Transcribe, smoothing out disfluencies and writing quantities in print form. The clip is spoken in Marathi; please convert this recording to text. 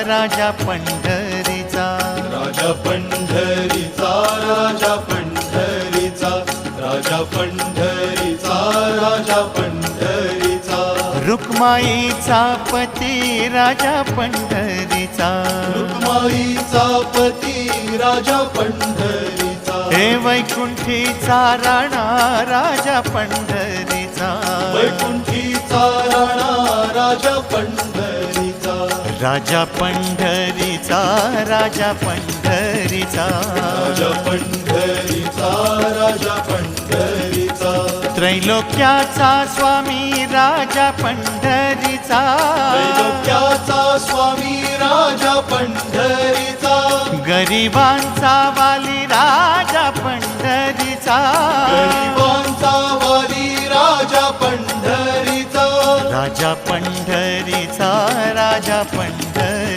राजा पंढरीचा, राजा पंढरीचा, राजा पंढरीचा, राजा पंढरीचा, राजा पंढरीचा, रुक्माईचा पती राजा पंढरीचा, रुक्माईचा पती राजा पंढरीचा, हे वैकुंठीचा राणा राजा पंढरीचा, वैकुंठीचा राणा राजा पंढरीचा, राजा पंढरीचा, राजा पंढरीचा, राजा पंढरीचा, राजा पंढरीचा, त्रैलोक्याचा स्वामी राजा पंढरीचा, त्रैलोक्याचा स्वामी राजा पंढरीचा, गरिबांचा वाली राजा पंढरीचा, गरिबांचा वाली राजा पंढरीचा, राजा पंढरीचा, राजा पंढरीचा.